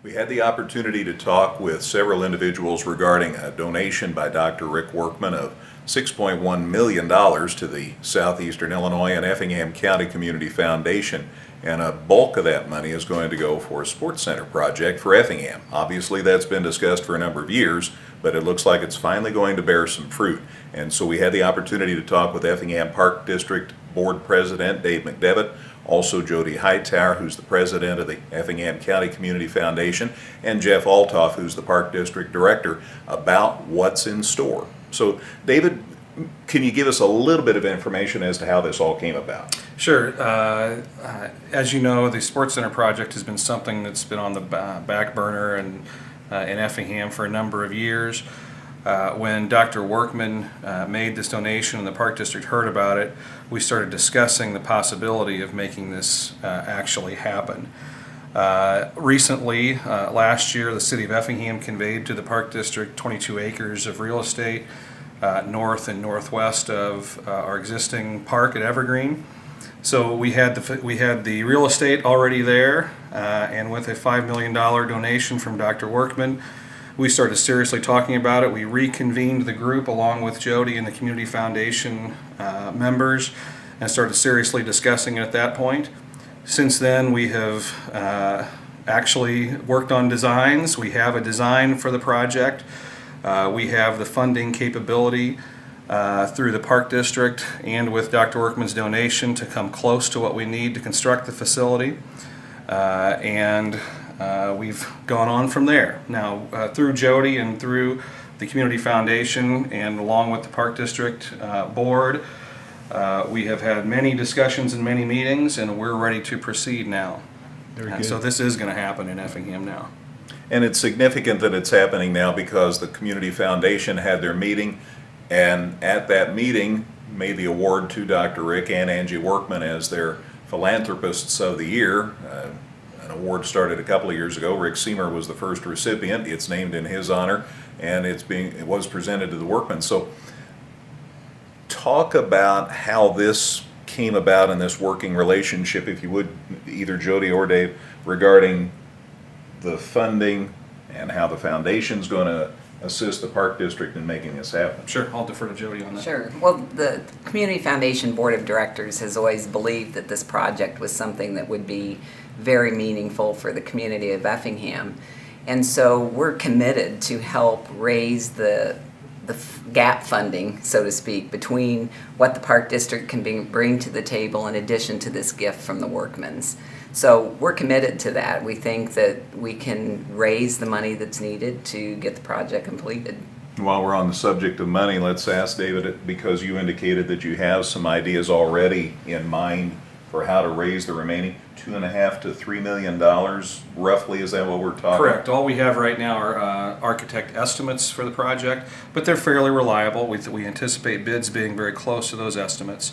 We had the opportunity to talk with several individuals regarding a donation by Dr. Rick Workman of $6.1 million to the Southeastern Illinois and Effingham County Community Foundation, and a bulk of that money is going to go for a sports center project for Effingham. Obviously that's been discussed for a number of years, but it looks like it's finally going to bear some fruit. And so we had the opportunity to talk with Effingham Park District Board President Dave McDevitt, also Jody Hightower, who's the president of the Effingham County Community Foundation, and Jeff Altoff, who's the Park District Director, about what's in store. So David, can you give us a little bit of information as to how this all came about? Sure. As you know, the Sports Center project has been something that's been on the back burner and in Effingham for a number of years. When Dr. Workman made this donation and the Park District heard about it, we started discussing the possibility of making this actually happen. Recently, last year, the City of Effingham conveyed to the Park District 22 acres of real estate north and northwest of our existing park at Evergreen. So we had the real estate already there, and with a $5 million donation from Dr. Workman, we started seriously talking about it. We reconvened the group along with Jody and the Community Foundation members and started seriously discussing it at that point. Since then, we have actually worked on designs. We have a design for the project. We have the funding capability through the Park District and with Dr. Workman's donation to come close to what we need to construct the facility. We've gone on from there. Now, through Jody and through the Community Foundation and along with the Park District Board, we have had many discussions and many meetings, and we're ready to proceed now. Very good. So this is going to happen in Effingham now. And it's significant that it's happening now because the Community Foundation had their meeting, and at that meeting made the award to Dr. Rick and Angie Workman as their Philanthropists of the Year. An award started a couple of years ago. Rick Seymour was the first recipient. It's named in his honor, and it was presented to the Workman. So talk about how this came about in this working relationship, if you would, either Jody or Dave, regarding the funding and how the foundation's going to assist the Park District in making this happen. Sure, I'll defer to Jody on that. Sure. Well, the Community Foundation Board of Directors has always believed that this project was something that would be very meaningful for the community of Effingham. And so we're committed to help raise the gap funding, so to speak, between what the Park District can bring to the table in addition to this gift from the Workmans. So we're committed to that. We think that we can raise the money that's needed to get the project completed. While we're on the subject of money, let's ask David, because you indicated that you have some ideas already in mind for how to raise the remaining $2.5 to $3 million, roughly. Is that what we're talking? Correct. All we have right now are architect estimates for the project, but they're fairly reliable. We anticipate bids being very close to those estimates.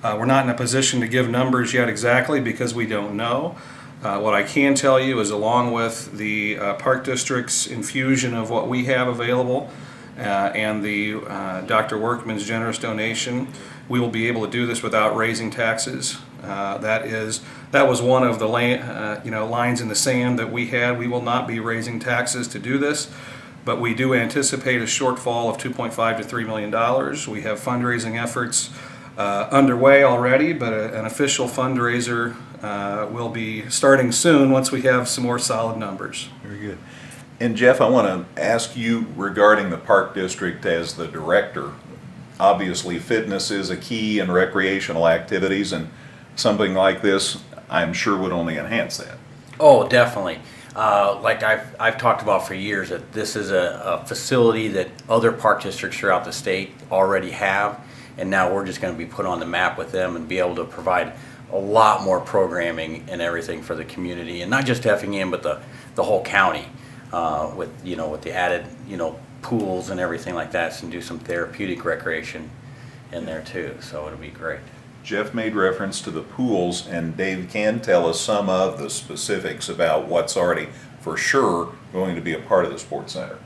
We're not in a position to give numbers yet exactly because we don't know. What I can tell you is, along with the Park District's infusion of what we have available and the Dr. Workman's generous donation, we will be able to do this without raising taxes. That was one of the lines in the sand that we had. We will not be raising taxes to do this, but we do anticipate a shortfall of $2.5 to $3 million. We have fundraising efforts underway already, but an official fundraiser will be starting soon once we have some more solid numbers. Very good. And Jeff, I want to ask you regarding the Park District as the director. Obviously, fitness is a key in recreational activities, and something like this, I'm sure, would only enhance that. Oh, definitely. Like I've talked about for years, that this is a facility that other park districts throughout the state already have, and now we're just going to be put on the map with them and be able to provide a lot more programming and everything for the community, and not just Effingham, but the whole county, with the added pools and everything like that, and do some therapeutic recreation in there too. So it'll be great. Jeff made reference to the pools, and Dave can tell us some of the specifics about what's already for sure going to be a part of the Sports Center.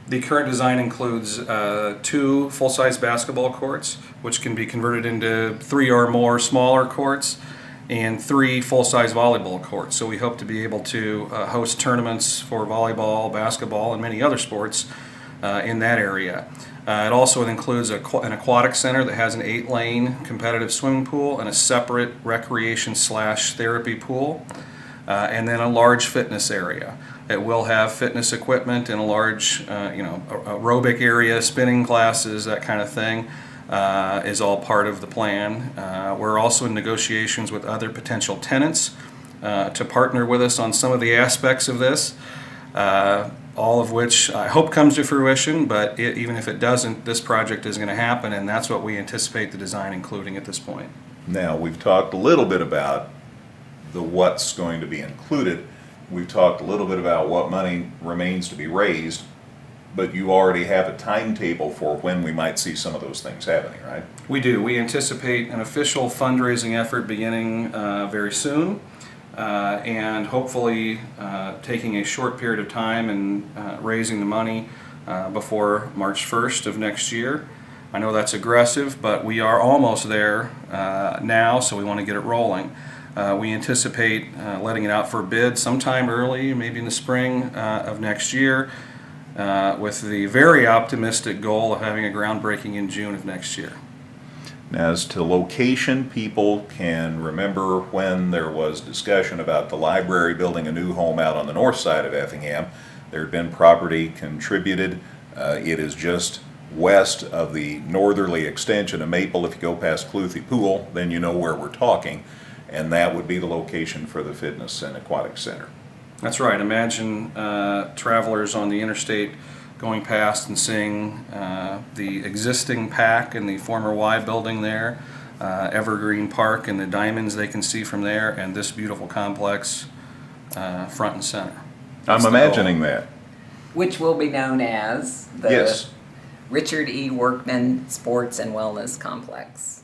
The current design includes 2 full-size basketball courts, which can be converted into 3 or more smaller courts, and 3 full-size volleyball courts. So we hope to be able to host tournaments for volleyball, basketball, and many other sports in that area. It also includes an aquatic center that has an 8-lane competitive swimming pool and a separate recreation/therapy pool, and then a large fitness area. It will have fitness equipment and a large, aerobic area, spinning classes, that kind of thing. Is all part of the plan. We're also in negotiations with other potential tenants to partner with us on some of the aspects of this, all of which I hope comes to fruition, but even if it doesn't, this project is going to happen, and that's what we anticipate the design including at this point. Now, we've talked a little bit about what's going to be included. We've talked a little bit about what money remains to be raised, but you already have a timetable for when we might see some of those things happening, right? We do. We anticipate an official fundraising effort beginning very soon, and hopefully taking a short period of time and raising the money before March 1st of next year. I know that's aggressive, but we are almost there now, so we want to get it rolling. We anticipate letting it out for bid sometime early, maybe in the spring of next year, with the very optimistic goal of having a groundbreaking in June of next year. Now, as to location, people can remember when there was discussion about the library building a new home out on the north side of Effingham. There had been property contributed. It is just west of the northerly extension of Maple. If you go past Cluthy Pool, then you know where we're talking, and that would be the location for the fitness and aquatic center. That's right. Imagine travelers on the interstate going past and seeing the existing PAC and the former Y building there, Evergreen Park and the diamonds they can see from there, and this beautiful complex front and center. That's I'm the imagining goal. that. Which will be known as the Yes. Richard E. Workman Sports and Wellness Complex.